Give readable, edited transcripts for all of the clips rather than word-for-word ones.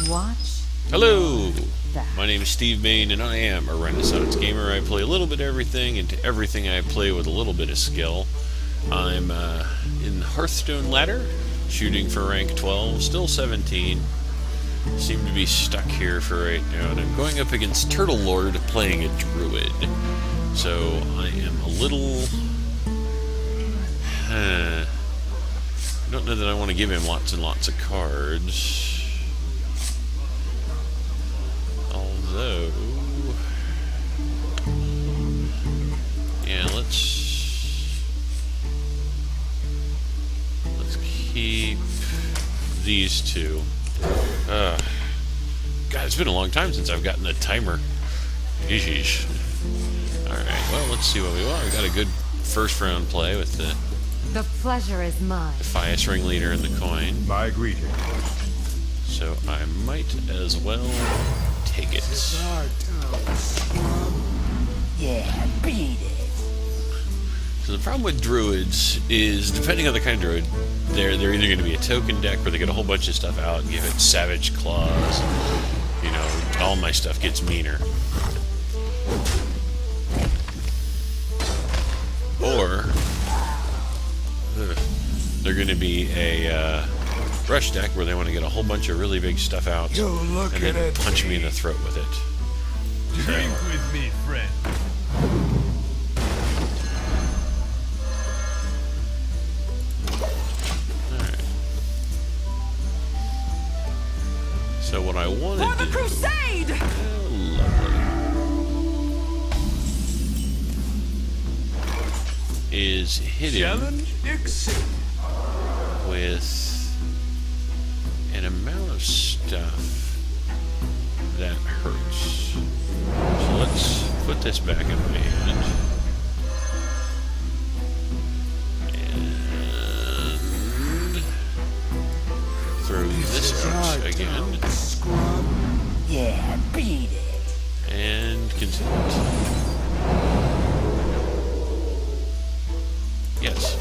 Watch. Hello! My name is Steve Mayne, and I am a Renaissance gamer. I play a little bit of everything, and to everything I play with a little bit of skill. I'm in Hearthstone ladder, shooting for rank 12, still 17. Seem to be stuck here for right now, and I'm going up against Turtle Lord playing a druid. So I am a little... I don't know that I want to give him lots and lots of cards. Although... yeah, let's keep these two. God, it's been a long time since I've gotten a timer. Yeesh. Alright, well, let's see what we want. We got a good first round play with the pleasure is mine. Defias ringleader and the coin. My greeting. So I might as well take it. Yeah, beat it. So the problem with druids is, depending on the kind of druid, they're either going to be a token deck where they get a whole bunch of stuff out and give it savage claws. You know, all my stuff gets meaner. Or they're going to be a brush deck where they want to get a whole bunch of really big stuff out and then punch me in the throat with it. Drink with me, friend. So what I want to do... For the crusade! Oh, lovely. Is hit him with an amount of stuff that hurts. So let's put this back in my hand. And throw this out again. Yeah, beat it. And continue. Yes.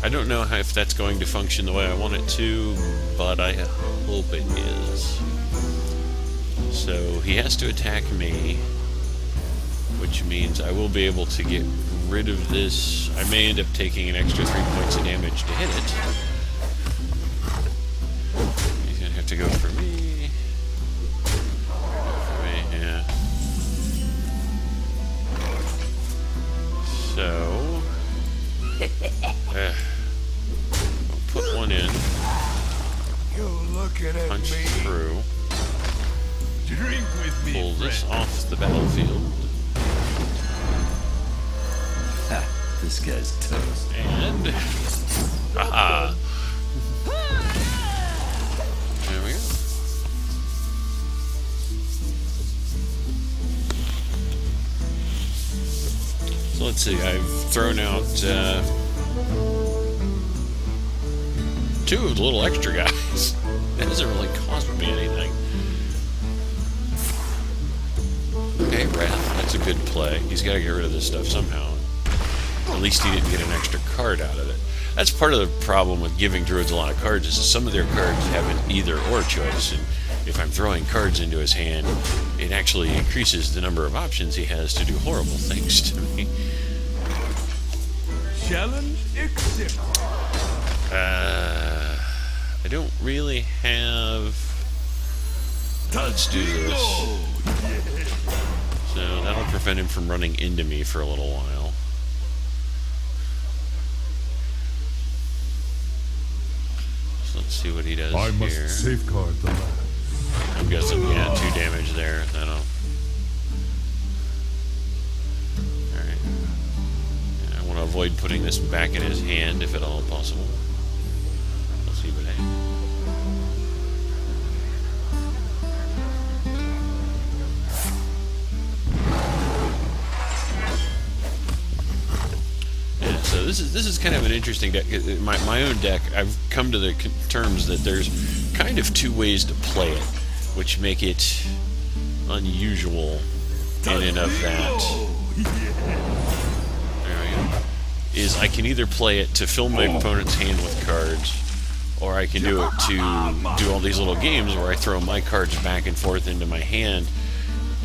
I don't know if that's going to function the way I want it to, but I hope it is. So he has to attack me, which means I will be able to get rid of this. I may end up taking an extra 3 points of damage to hit it. He's going to have to go for me. Yeah. So... I'll put one in. Punch through. Drink with me, Pull this friend. off the battlefield. Ha, this guy's toast. And... haha! There we go. So let's see, I've thrown out two of the little extra guys. That doesn't really cost me anything. Okay, Wrath, that's a good play. He's got to get rid of this stuff somehow. At least he didn't get an extra card out of it. That's part of the problem with giving druids a lot of cards, is that some of their cards have an either-or choice, and if I'm throwing cards into his hand, it actually increases the number of options he has to do horrible things to me. Challenge accepted. I don't really have... Let's do this. So that'll prevent him from running into me for a little while. So let's see what he does I here. must safeguard the land. I'm guessing, yeah, 2 damage there. That'll... Alright. I want to avoid putting this back in his hand if at all possible. Let's see what happens. So this is kind of an interesting deck. My own deck, I've come to the terms that there's kind of 2 ways to play it, which make it unusual in and of that. There we go. Is I can either play it to fill my opponent's hand with cards, or I can do it to do all these little games where I throw my cards back and forth into my hand.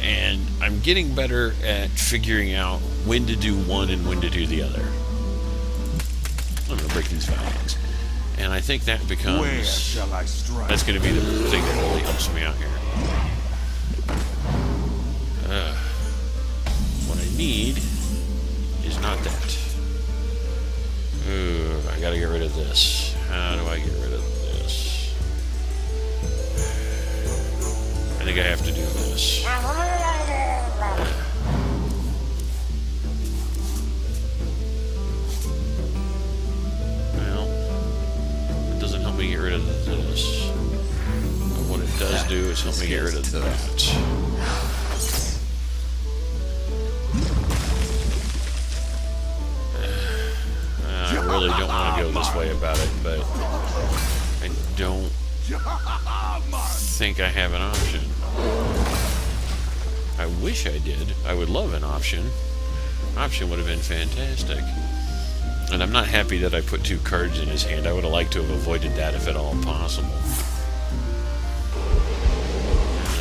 And I'm getting better at figuring out when to do one and when to do the other. I'm going to break these values. And I think that becomes... Where shall I strike? That's going to be the thing that really helps me out here. What I need is not that. Ooh, I got to get rid of this. How do I get rid of this? I think I have to do this. Well, it doesn't help me get rid of this. But what it does do is help me get rid of that. I really don't want to go this way about it, but I don't think I have an option. I wish I did. I would love an option. Option would have been fantastic. And I'm not happy that I put 2 cards in his hand. I would have liked to have avoided that if at all possible.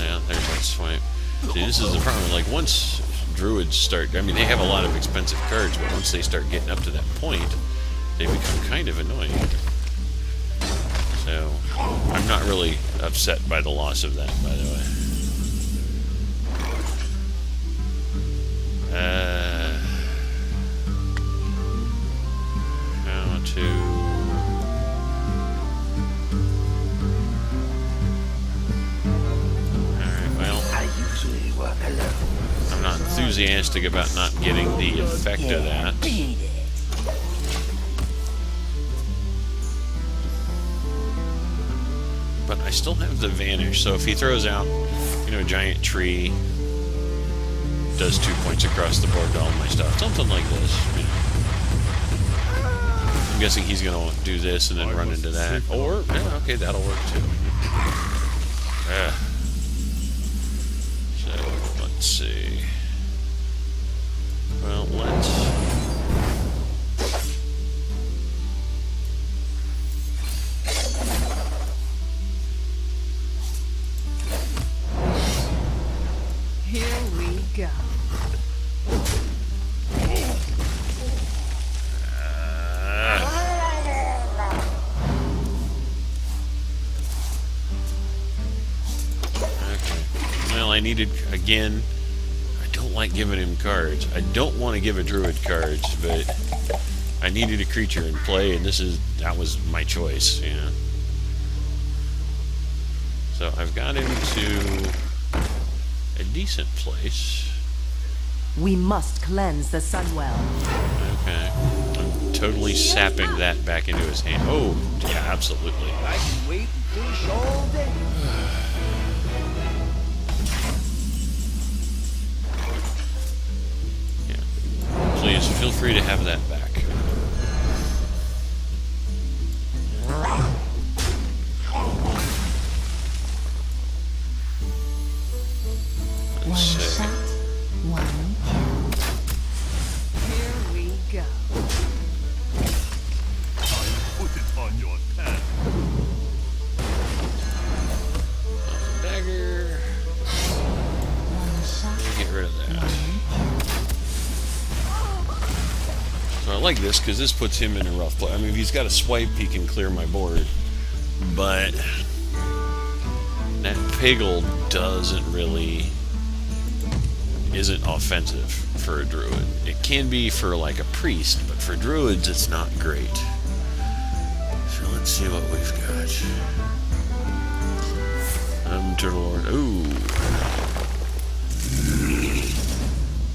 Yeah, there's that swipe. See, this is the problem. Like, once druids start... I mean, they have a lot of expensive cards, but once they start getting up to that point, they become kind of annoying. So, I'm not really upset by the loss of that, by the way. How to... Alright, well... I usually work alone. I'm not enthusiastic about not getting the effect of that. Beat it. But I still have the vanish, so if he throws out, you know, a giant tree, does 2 points across the board to all my stuff, something like this, you know. I'm guessing he's gonna do this and then run into that, or, yeah, okay, that'll work too. So, let's see. Well, let's... Here we go. Well, I needed, again, I don't like giving him cards. I don't want to give a druid cards, but I needed a creature in play, and that was my choice, you know. So I've got him to a decent place. We must cleanse the Sunwell. Okay. I'm totally sapping that back into his hand. Oh, yeah, absolutely. I can wait and fish all day. Yeah. Please, feel free to have that back. One shot, one kill. Here we go. I put it on your path. Dagger. One shot, Get rid of that. So I like this because this puts him in a rough place. I mean, if he's got a swipe, he can clear my board. But that Piggle isn't offensive for a druid. It can be for like a priest, but for druids it's not great. So let's see what we've got. Turtle Lord. Ooh.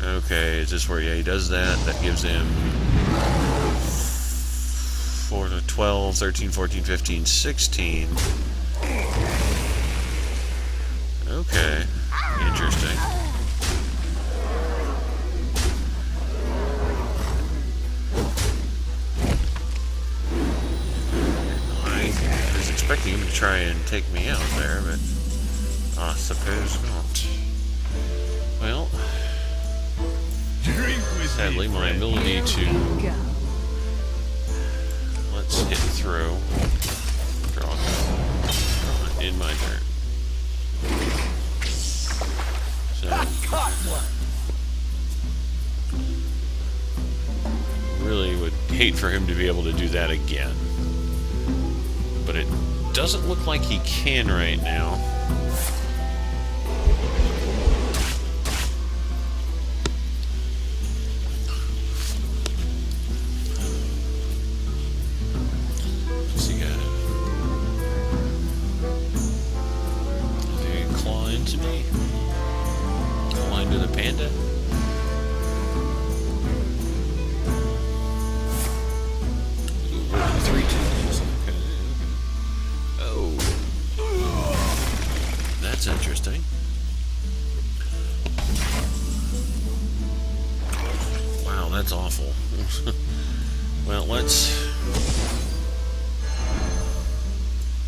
Okay, is this where, yeah, he does that. That gives him 4 to 12, 13, 14, 15, 16. Okay, interesting. I was expecting him to try and take me out there, but I suppose not. Well, Drink with sadly, me, my friend. ability to... Go. Let's hit throw for in my turn. So, really would hate for him to be able to do that again. But it doesn't look like he can right now. What's he got? Is he gonna claw into me? Claw into the panda? Ooh, 3 twos. Okay. Oh. That's interesting. Wow, that's awful. Well, let's...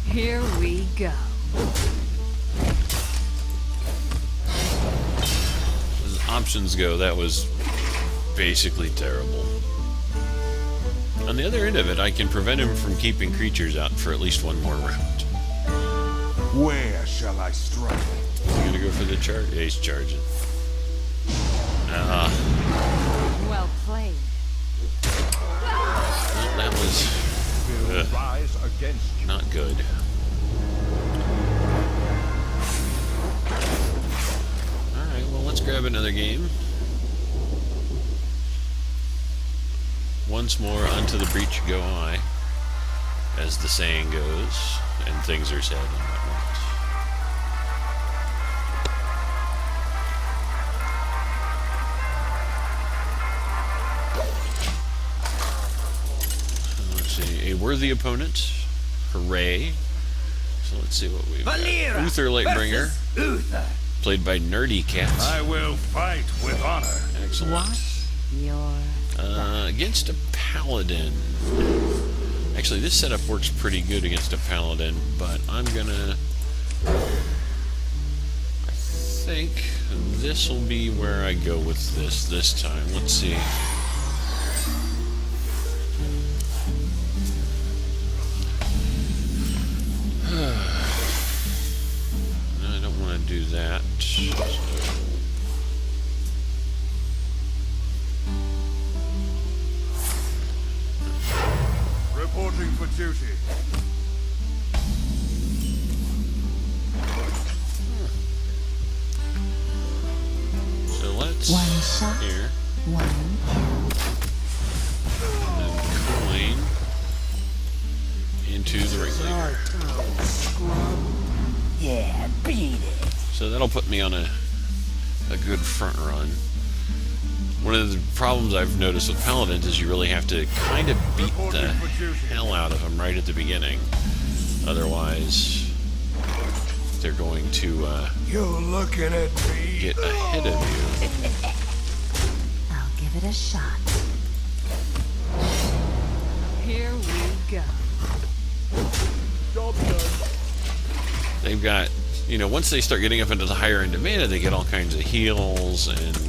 Here we go. As options go, that was basically terrible. On the other end of it, I can prevent him from keeping creatures out for at least one more round. Where shall I strike? Is he gonna go for the charge? Yeah, he's charging. Well played. Well, that was Will rise against you. not good. Alright, well, let's grab another game. Once more, unto the breach go I, as the saying goes, and things are said and whatnot. So let's see, a worthy opponent, hooray. So let's see what we've got. Uther Lightbringer, Uther. played by Nerdy Cat. I will fight with honor. Excellent. Your Against a paladin. Actually, this setup works pretty good against a paladin, but I'm gonna... I think this will be where I go with this time. Let's see. I don't want to do that. So. Reporting for duty. So let's one shot, here one and then coin into the ringleader. Yeah, beat it. So that'll put me on a good front run. One of the problems I've noticed with paladins is you really have to kind of beat the hell out of them right at the beginning. Otherwise, they're going to You're looking at me. get ahead of you. I'll give it a shot. Here we go. Job done. They've got, you know, once they start getting up into the higher end of mana, they get all kinds of heals and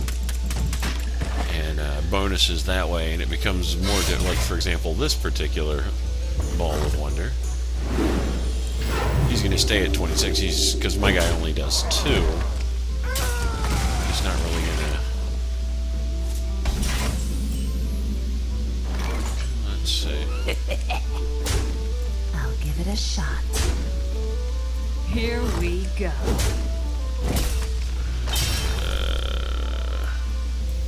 bonuses that way, and it becomes more like, for example, this particular Ball of Wonder. He's going to stay at 26. Because my guy only does 2. He's not really going to. Let's see. I'll give it a shot. Here we go.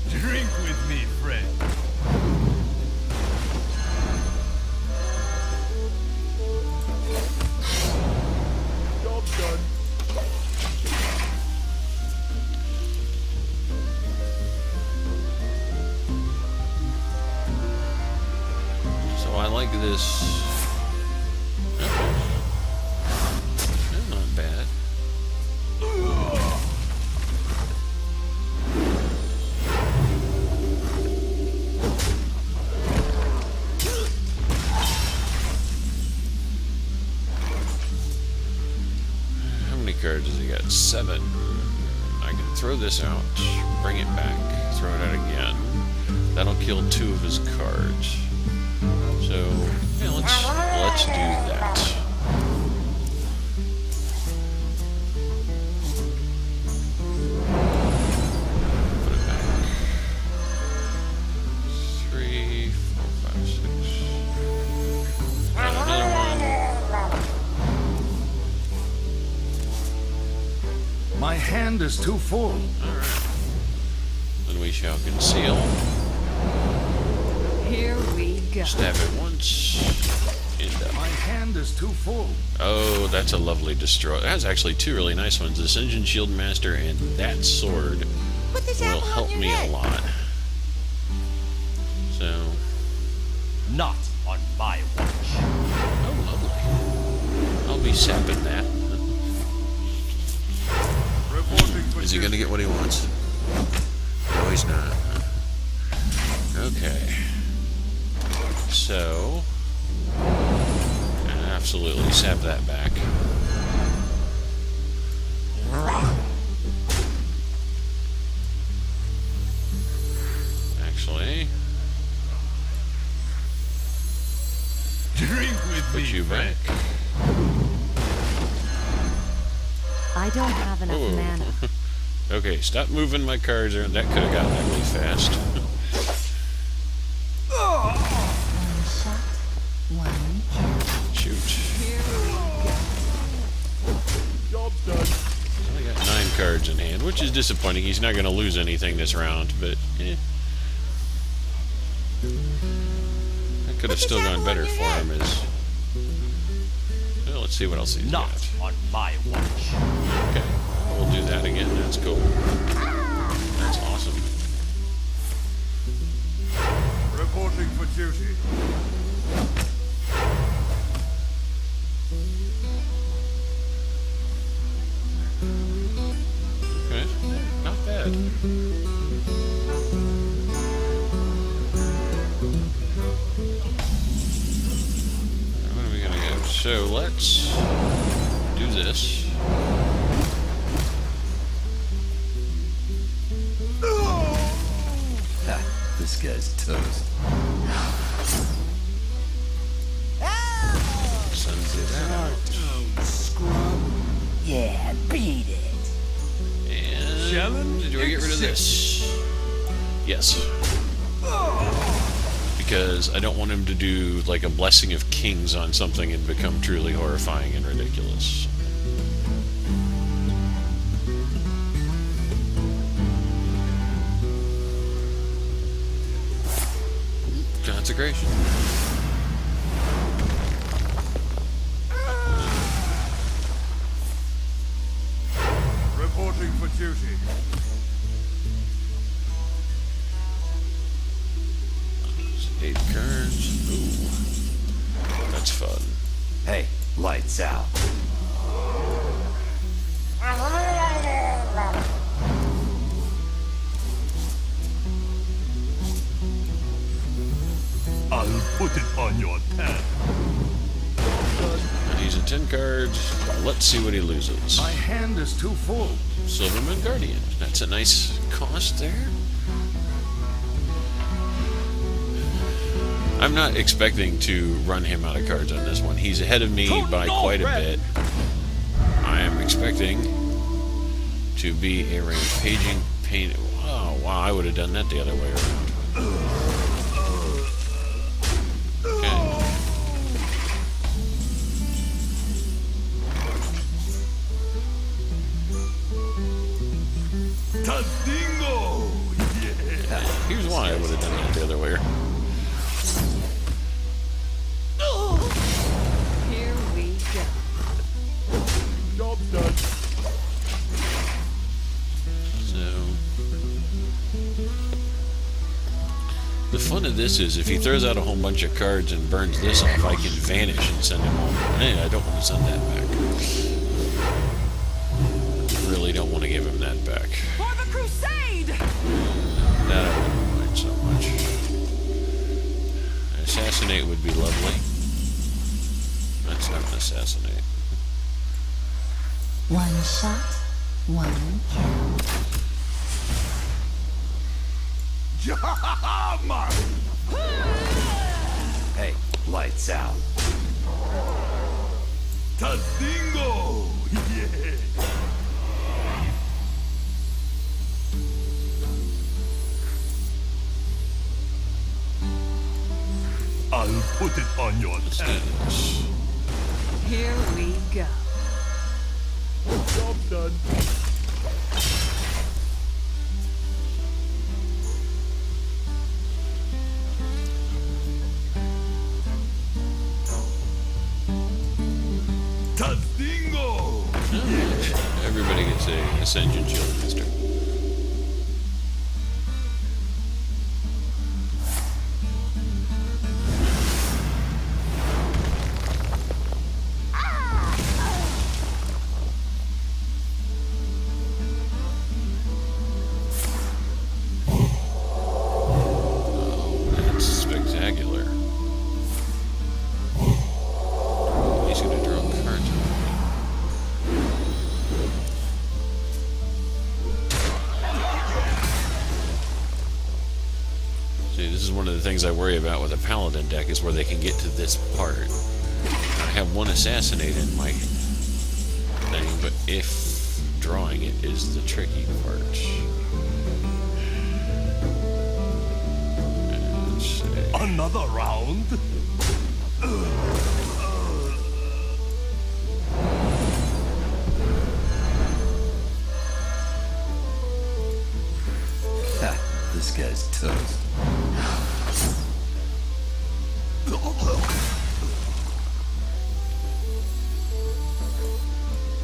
Drink with me, friend. Job done. So I like this. Okay. Not bad. How many cards has he got? 7. I can throw this out, bring it back, throw it out again. That'll kill 2 of his cards. So yeah, let's do that. My hand is too full. Then we shall conceal. Here we go. Stab it once. And My hand is too full. oh, that's a lovely destroy. That's actually two really nice ones. This Engine Shield Master and that sword will help me a lot. So, Not on my watch. oh, lovely. I'll be sapping that. Reporting for Is he going to get what he wants? No, he's not. Okay. So, absolutely sap that back. Actually, Drink with put me, you back. I don't have enough Whoa. mana. Okay, stop moving my cards around. That could have gotten ugly fast. One shot, one kill. Shoot. Job's done. I got 9 cards in hand, which is disappointing. He's not going to lose anything this round, but that could have still gone better for him. Well, let's see what else he's Not got. on my watch. Okay, we'll do that again. That's cool. That's awesome. Reporting for duty. Okay, not bad. What are we gonna go? So let's do this. Ha, this guy's toast. Send it out. Yeah, beat it. And Challenge do I get rid of this? Yes. Because I don't want him to do like a Blessing of Kings on something and become truly horrifying and ridiculous. Consecration. Reporting for duty. 8 cards. Ooh. That's fun. Hey, lights out. I'll put it on your tab. He's at 10 cards. Let's see what he loses. My hand is too full. Silverman Guardian. That's a nice cost there. I'm not expecting to run him out of cards on this one. He's ahead of me by quite a bit. I am expecting to be a rampaging pain. Oh, wow, I would have done that the other way around. Okay. Tadingo! Yeah. Here's why I would have done that the other way around. Here we go. Job's done. So the fun of this is if he throws out a whole bunch of cards and burns this off, I can vanish and send him home. Hey, I don't want to send that back. Really don't want to give him that back. For the crusade! That I wouldn't mind so much. Assassinate would be lovely. That's not an assassinate. One shot, one kill. Jama! Hey, lights out. Tadingo! Yeah. I'll put it on your Let's do tab. Here we go. Job done. Say, Ascension Shield Master. Oh, that's spectacular. He's gonna draw cards. See, this is one of the things I worry about with a Paladin deck, is where they can get to this part. I have one Assassinate in my thing, but if drawing it is the tricky part. Let's see. Another round? Ha, this guy's toast.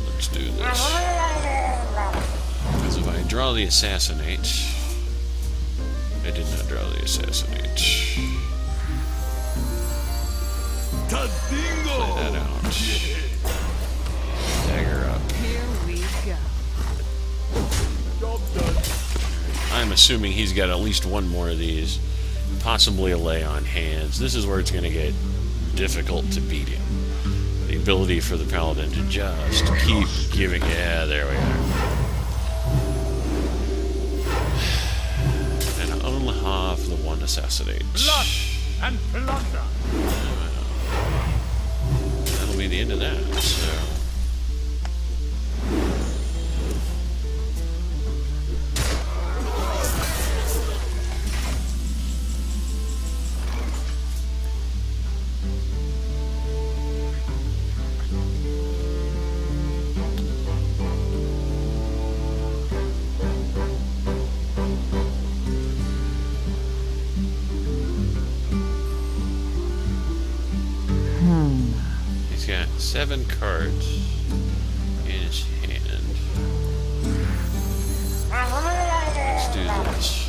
Let's do this. Because if I draw the Assassinate... I did not draw the Assassinate. Play that Tadingo! out. Dagger up. Here we go. Job done. I'm assuming he's got at least one more of these. Possibly a lay on hands. This is where it's going to get difficult to beat him. The ability for the Paladin to just keep giving... Yeah, there we are. And I only have the one Assassinate. Blood and plunder! That'll be the end of that, so... He's got 7 cards in his hand. Let's do this.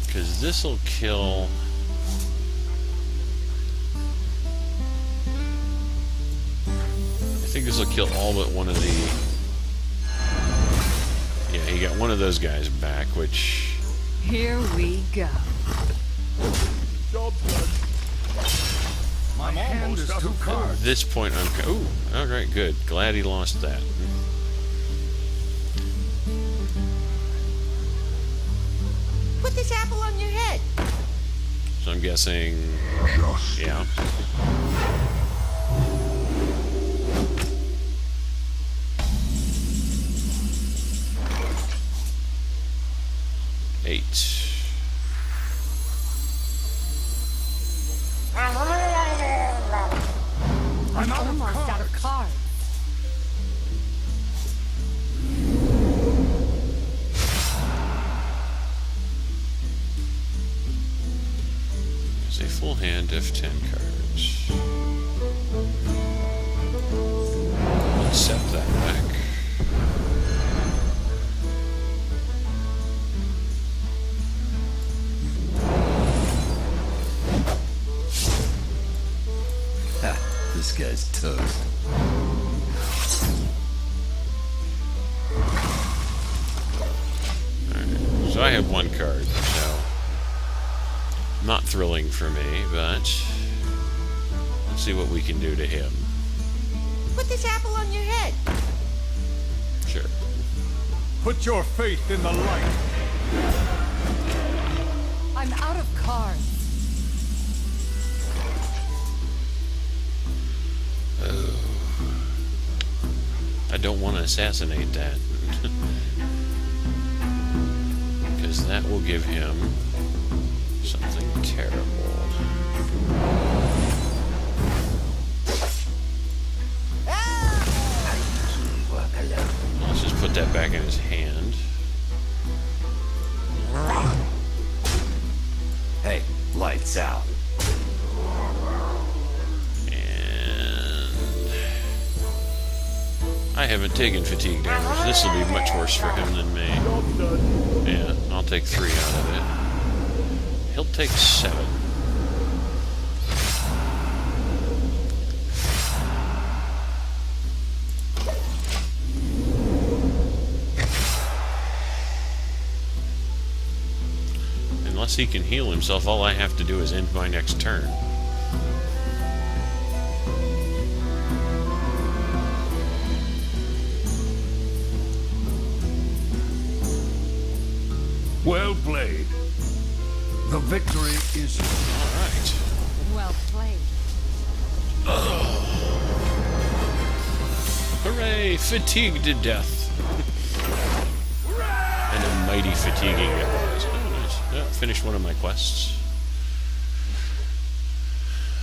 Because this'll kill... I think this'll kill all but one of the... Yeah, he got one of those guys back, which... Here we go. Job done. My hand is too cold. At this point, I'm... Ooh, alright, good. Glad he lost that. Put this apple on your head. So I'm guessing... Yeah. Eight. I'm almost out of cards. There's a full hand of 10 cards. Let's set that back. Ha, this guy's toast. Alright, so I have 1 card, so not thrilling for me, but let's see what we can do to him. Put this apple on your head. Sure. Put your faith in the light. I'm out of cards. I don't want to assassinate that. Because that will give him something terrible. Let's just put that back in his hand. Hey, lights out. And I I haven't taken fatigue damage. This will be much worse for him than me. Job done. Yeah, I'll take 3 out of it. He'll take 7. Unless he can heal himself, all I have to do is end my next turn. Well played. The victory is Alright. Well played. Hooray! Fatigued to death. And a mighty fatiguing it was. Oh, nice. Yeah, finished one of my quests.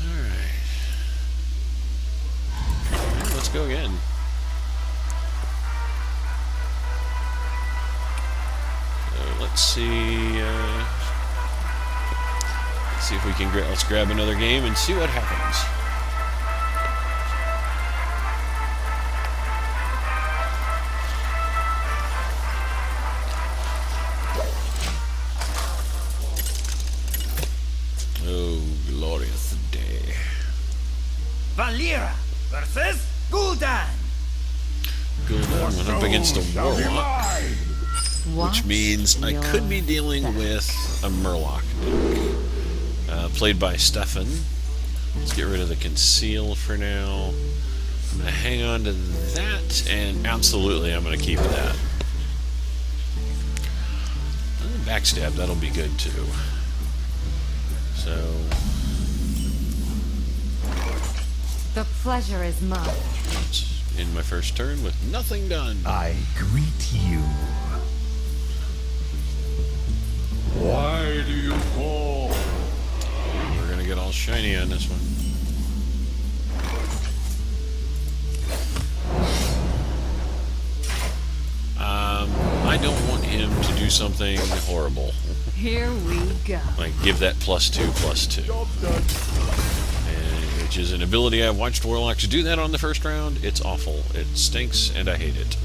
Alright. Well, let's go again. Let's see. Let's see if we can. Let's grab another game and see what happens. Oh, glorious day! Valera versus Gul'dan. Gul'dan went up against a warlock, which means I could be dealing with a Murloc deck, played by Stefan. Let's get rid of the conceal for now. I'm going to hang on to that, and absolutely I'm going to keep that. Backstab, that'll be good too. So, The pleasure is mine. let's end my first turn with nothing done. I greet you. Why do you call? We're going to get all shiny on this one. I don't want him to do something horrible. Here we go. Like give that +2/+2. Job done. And, which is an ability I've watched Warlocks do that on the first round. It's awful. It stinks and I hate it.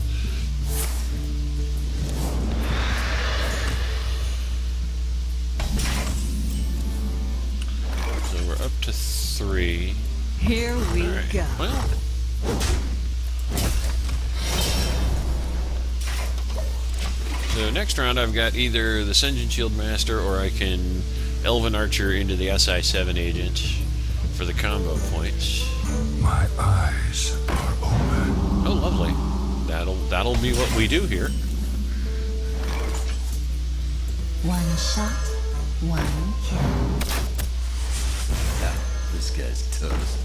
So we're up to 3. Here we Alright. go. Well, so next round I've got either the Senjin Shield Master or I can Elven Archer into the SI-7 agent for the combo points. My eyes are open. Oh, lovely. That'll be what we do here. One shot, one kill. Ha, this guy's toast.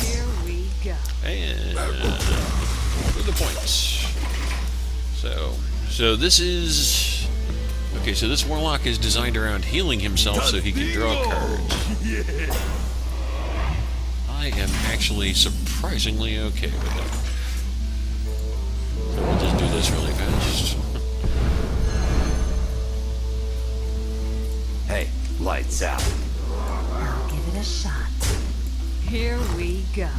Here we go. And for the points. So this is okay. So this Warlock is designed around healing himself so he can draw cards. Yeah. I am actually surprisingly okay with that. So we'll just do this really fast. Hey, lights out. I'll give it a shot. Here we go.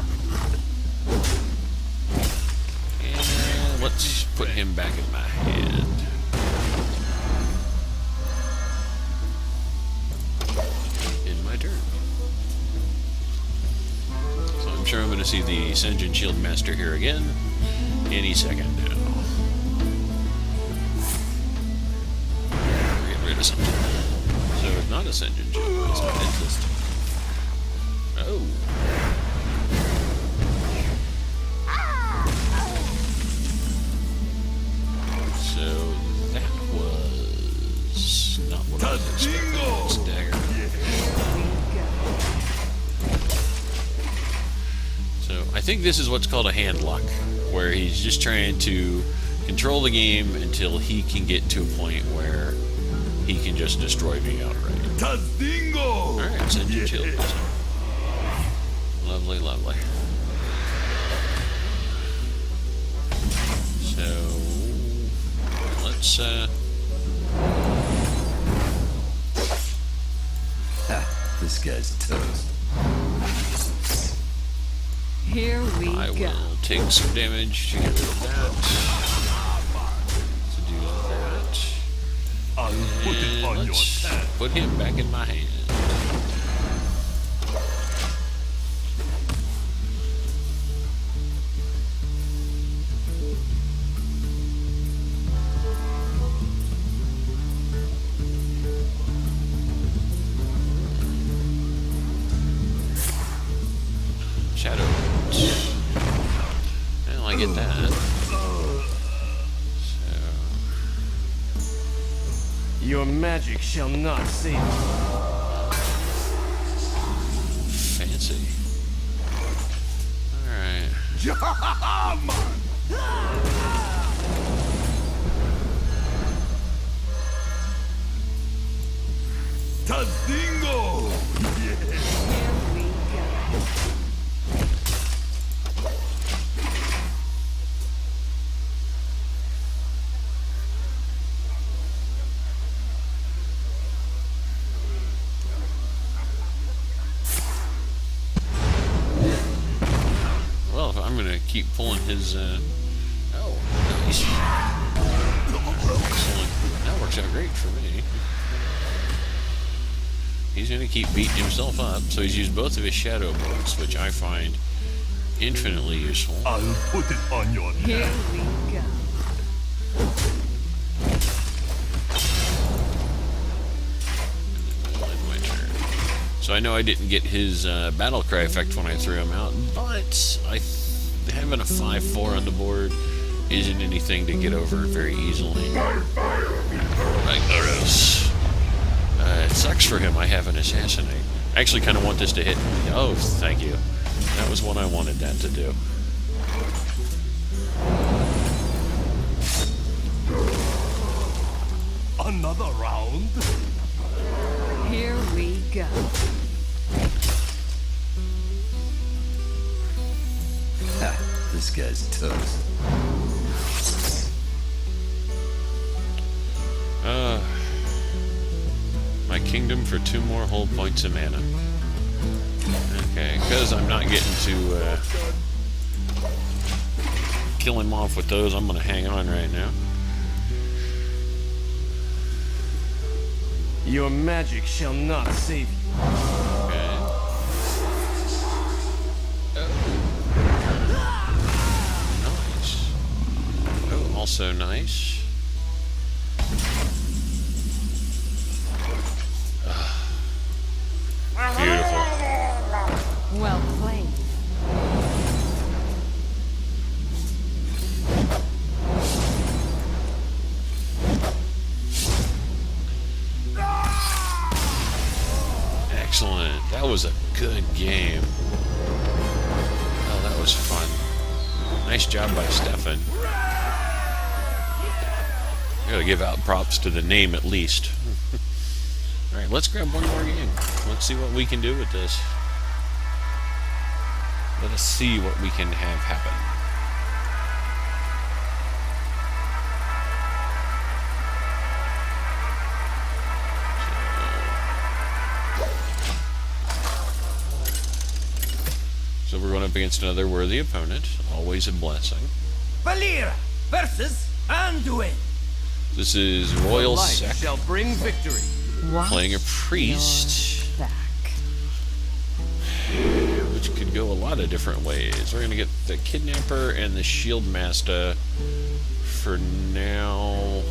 And let's put him back in my hand. In my turn. So I'm sure I'm going to see the Senjin Shield Master here again any second now. Get rid of something. So it's not a Senjin Shield. It's not interesting. Oh. So that was not what I was expecting. It's a dagger. So I think this is what's called a hand lock, where he's just trying to control the game until he can get to a point where he can just destroy me outright. Tazdingo! Alright, Senjin Shield. Lovely, lovely. So let's Ha, this guy's toast. Here we I go. will take some damage to get rid of that. To do that. I'll put it And on your let's tab. put him back in my hand. Shadow. Well, I get that. So, Your magic shall not save you. fancy. Alright. Tazingo! Here we go. Well, if I'm gonna keep pulling his, oh, nice. Excellent. That works out great for me. He's gonna keep beating himself up, so he's used both of his shadow bolts, which I find infinitely useful. I'll put it on your Here tab. we go. My turn. So I know I didn't get his battle cry effect when I threw him out, but having a 5/4 on the board isn't anything to get over very easily. Magnaros. It sucks for him. I have an assassinate. I actually kind of want this to hit. Oh, thank you. That was what I wanted that to do. Another round? Here we go. Ha, this guy's toast. My kingdom for 2 more whole points of mana. Okay, because I'm not getting to kill him off with those, I'm going to hang on right now. Your magic shall not save you. Okay. Nice. Oh, also nice. Beautiful. Well played. Excellent. That was a good game. Oh, that was fun. Nice job by Stefan. I gotta give out props to the name at least. Alright, let's grab one more game. Let's see what we can do with this. Let us see what we can have happen. So we're going up against another worthy opponent. Always a blessing. Valira versus Anduin. This is Royal Light Sec shall bring victory. Watch playing a priest, your back. which could go a lot of different ways. We're going to get the Kidnapper and the Shield Master for now.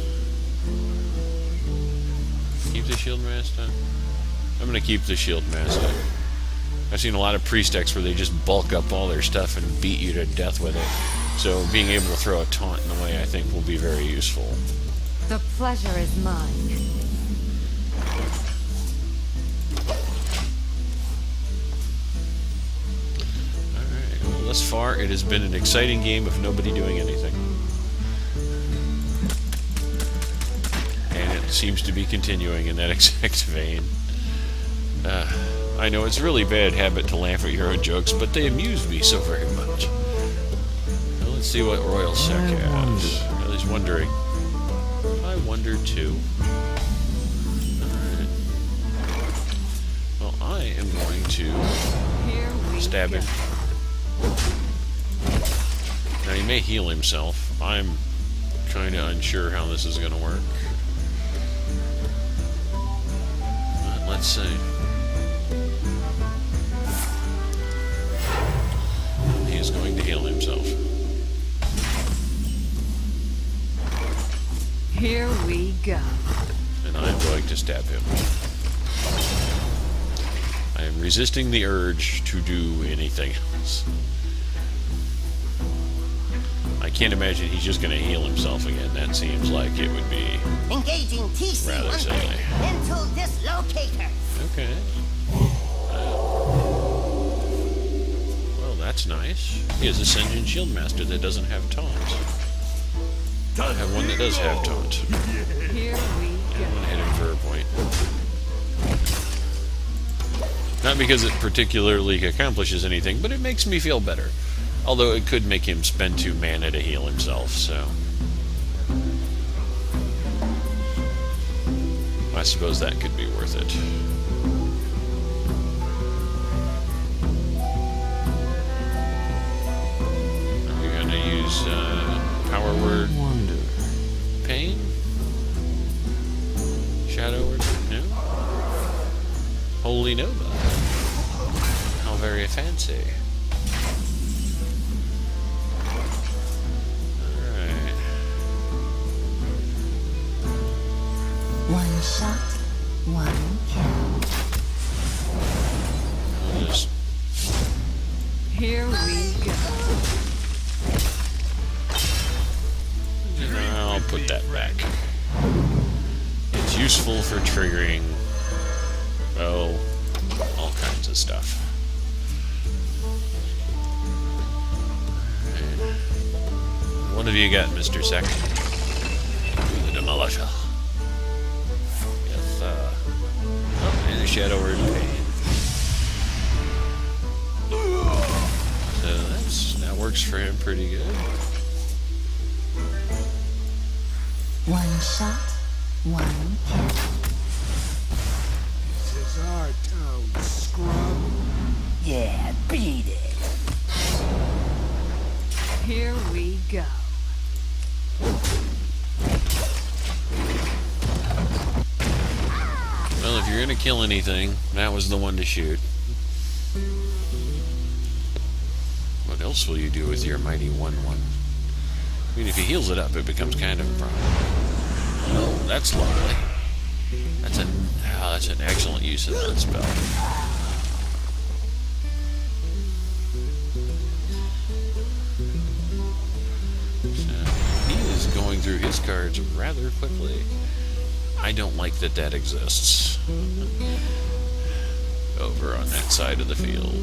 Keep the Shield Master? I'm going to keep the Shield Master. I've seen a lot of priest decks where they just bulk up all their stuff and beat you to death with it. So being able to throw a taunt in the way, I think, will be very useful. The pleasure is mine. Alright, well, thus far it has been an exciting game of nobody doing anything. And it seems to be continuing in that exact vein. I know it's a really bad habit to laugh at your own jokes, but they amuse me so very much. Now let's see what Royal Sec has. I was wondering. I wonder too. Alright. Well, I am going to Here we stab go. him. Now, he may heal himself. I'm kind of unsure how this is going to work. But let's see. He is going to heal himself. Here we go. And I am going to stab him. I am resisting the urge to do anything else. I can't imagine he's just going to heal himself again. That seems like it would be Engaging TC rather silly. into dislocator. Okay. Well, that's nice. He has a Ascension Shieldmaster that doesn't have taunt. I have one that does have taunt. Here we I'm go. gonna hit him for a point. Not because it particularly accomplishes anything, but it makes me feel better. Although it could make him spend 2 mana to heal himself, so... I suppose that could be worth it. Are we gonna use, Power Word... Pain? Shadow Word? No? Holy Nova. How very fancy. Alright. One shot, one kill. We'll just... Here we go. I'll put that back. It's useful for triggering... oh, all kinds of stuff. Alright. What have you got, Mr. Sec? The Demolisher. Yes, oh, and a Shadow Word Pain. So that works for him pretty good. One shot, one kill. This is our town, scrub. Yeah, beat it. Here we go. Well, if you're gonna kill anything, that was the one to shoot. What else will you do with your mighty 1/1? I mean, if he heals it up, it becomes kind of a problem. Oh, that's lovely. That's an excellent use of that spell. So, he is going through his cards rather quickly. I don't like that that exists over on that side of the field.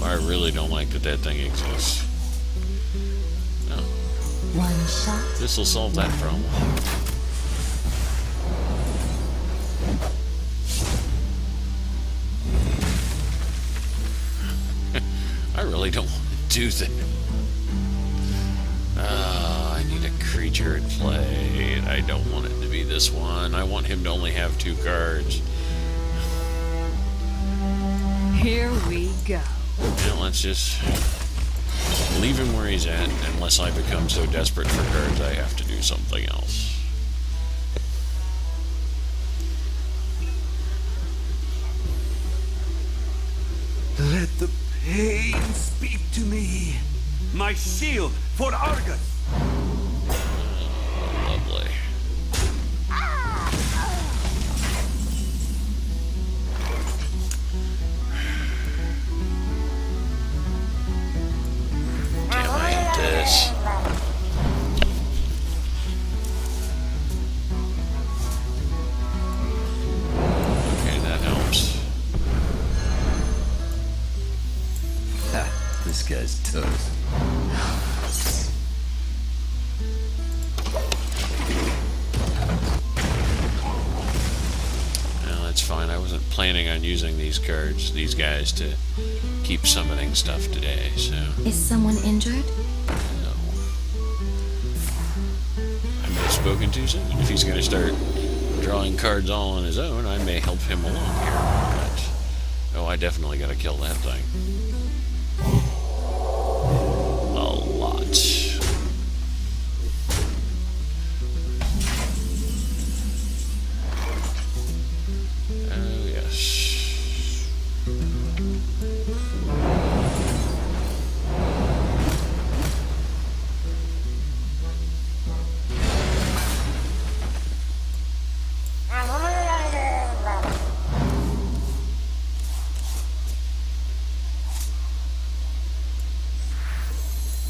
I really don't like that that thing exists. No. One shot. This will solve that problem. I really don't want to do that. I need a creature in play. I don't want it to be this one. I want him to only have 2 cards. Here we go. Now let's just leave him where he's at, unless I become so desperate for cards I have to do something else. Let the pain speak to me. My shield for Argus. Lovely. Damn, I hate this. Okay, that helps. This guy's toast. that's fine. I wasn't planning on using these guys, to keep summoning stuff today, so Is someone injured? no. I may have spoken too soon. If he's going to start drawing cards all on his own, I may help him along here. But, oh, I definitely got to kill that thing. A lot. Oh, yes.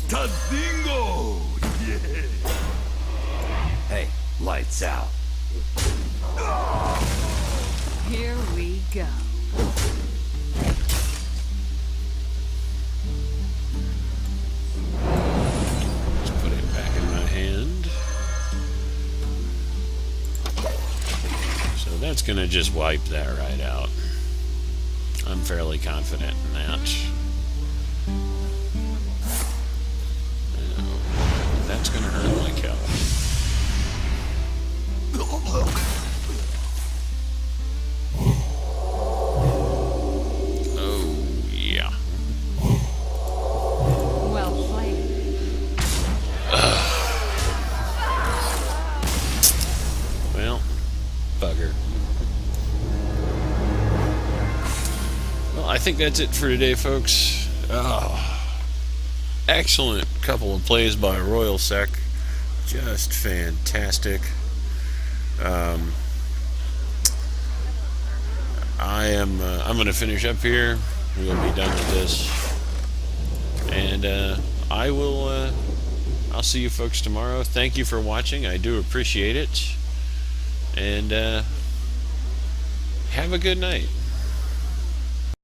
Tadingo! Yeah. Hey, lights out. Here we go. Let's put it back in my hand. So that's going to just wipe that right out. I'm fairly confident in that. That's going to hurt like hell. Oh, yeah. Well played. Well, bugger. Well, I think that's it for today, folks. Oh, excellent couple of plays by Royal Sec. Just fantastic. I'm going to finish up here. We'll be done with this. And I'll see you folks tomorrow. Thank you for watching. I do appreciate it. And have a good night.